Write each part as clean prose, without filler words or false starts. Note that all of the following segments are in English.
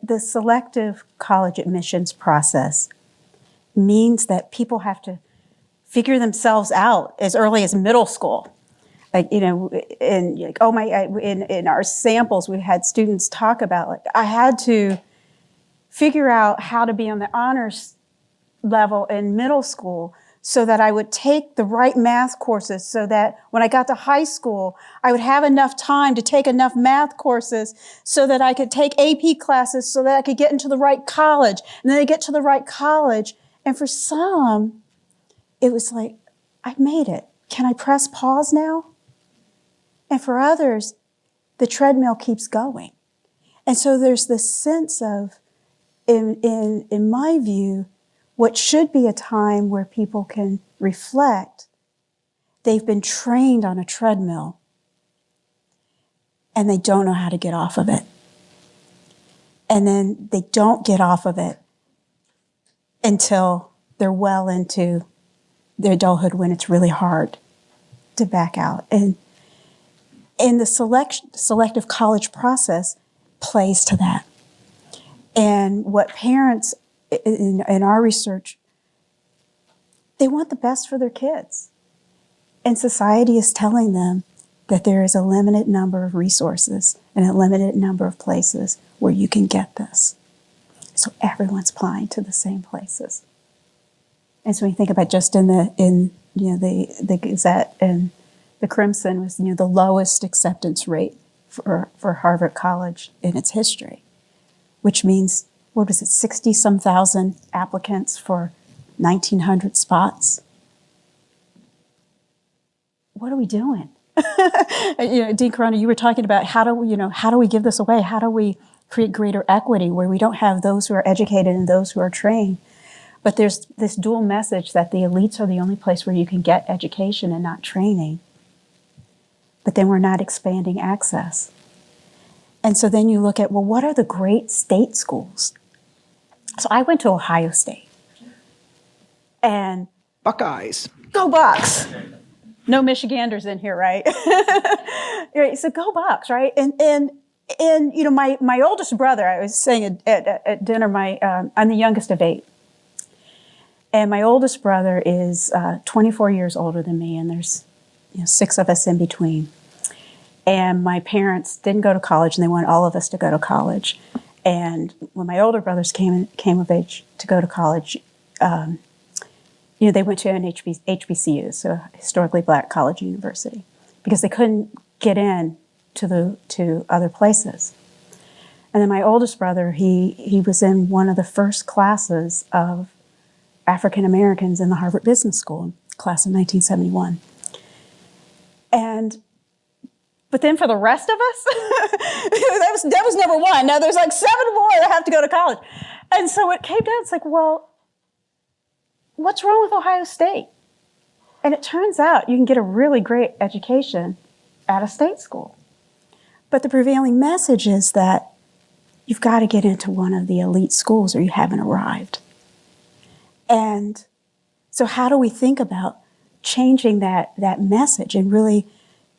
the selective college admissions process means that people have to figure themselves out as early as middle school. Like, you know, and like, oh my, in our samples, we had students talk about, like, I had to figure out how to be on the honors level in middle school so that I would take the right math courses so that when I got to high school, I would have enough time to take enough math courses so that I could take AP classes so that I could get into the right college. And then I get to the right college. And for some, it was like, I made it. Can I press pause now? And for others, the treadmill keeps going. And so there's this sense of, in my view, what should be a time where people can reflect, they've been trained on a treadmill and they don't know how to get off of it. And then they don't get off of it until they're well into their adulthood when it's really hard to back out. And the selective college process plays to that. And what parents in our research, they want the best for their kids. And society is telling them that there is a limited number of resources and a limited number of places where you can get this. So everyone's applying to the same places. And so when you think about just in the Gazette and the Crimson was, the lowest acceptance rate for Harvard College in its history, which means, 60-some thousand applicants for 1,900 spots? What are we doing? Dean Corona, you were talking about how do we give this away? How do we create greater equity where we don't have those who are educated and those who are trained? But there's this dual message that the elites are the only place where you can get education and not training. But then we're not expanding access. And so then you look at, well, what are the great state schools? So I went to Ohio State. And Buckeyes. Go Bucks. No Michiganders in here, right? Right, so go Bucks, right? And my oldest brother, I was saying at dinner, I'm the youngest of 8. And my oldest brother is 24 years older than me, and there's 6 of us in between. And my parents didn't go to college, and they wanted all of us to go to college. And when my older brothers came of age to go to college, they went to an HBCU, so historically black college university, because they couldn't get in to other places. And then my oldest brother, he was in one of the first classes of African Americans in the Harvard Business School, class of 1971. But then for the rest of us, that was number 1. Now there's like 7 more that have to go to college. And so it came down, it's like, well, what's wrong with Ohio State? And it turns out you can get a really great education at a state school. But the prevailing message is that you've got to get into one of the elite schools or you haven't arrived. And so how do we think about changing that message and really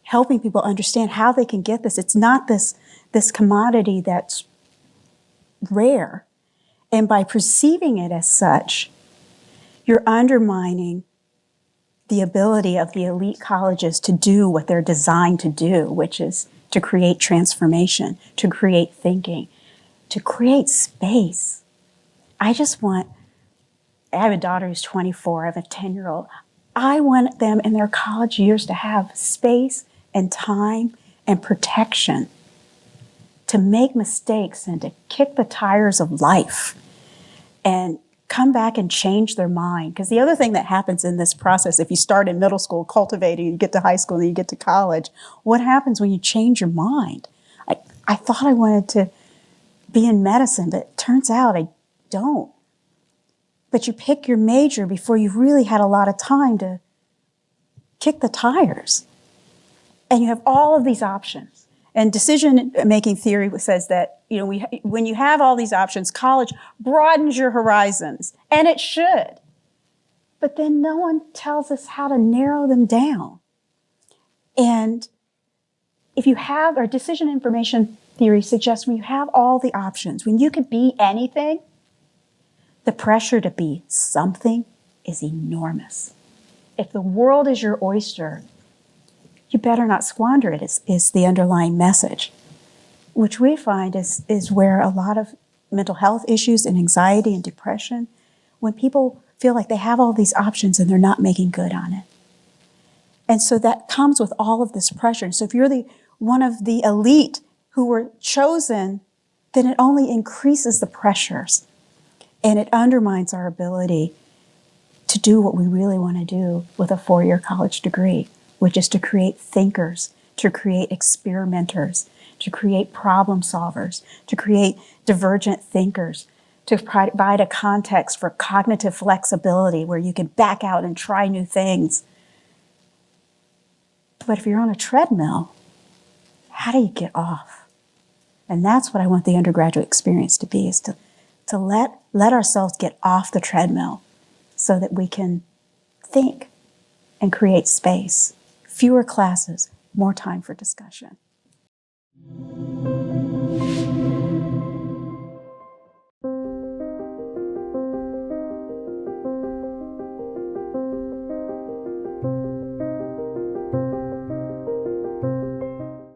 helping people understand how they can get this? It's not this commodity that's rare. And by perceiving it as such, you're undermining the ability of the elite colleges to do what they're designed to do, which is to create transformation, to create thinking, to create space. I have a daughter who's 24, I have a 10-year-old. I want them in their college years to have space and time and protection to make mistakes and to kick the tires of life and come back and change their mind. Because the other thing that happens in this process, if you start in middle school cultivating, you get to high school, and you get to college, what happens when you change your mind? I thought I wanted to be in medicine, but it turns out I don't. But you pick your major before you've really had a lot of time to kick the tires. And you have all of these options. And decision-making theory says that, when you have all these options, college broadens your horizons, and it should. But then no one tells us how to narrow them down. And if you have, or decision information theory suggests when you have all the options, when you can be anything, the pressure to be something is enormous. If the world is your oyster, you better not squander it, is the underlying message, which we find is where a lot of mental health issues and anxiety and depression, when people feel like they have all these options and they're not making good on it. And so that comes with all of this pressure. And so if you're one of the elite who were chosen, then it only increases the pressures and it undermines our ability to do what we really want to do with a 4-year college degree, which is to create thinkers, to create experimenters, to create problem solvers, to create divergent thinkers, to provide a context for cognitive flexibility where you can back out and try new things. But if you're on a treadmill, how do you get off? And that's what I want the undergraduate experience to be, is to let ourselves get off the treadmill so that we can think and create space. Fewer classes, more time for discussion.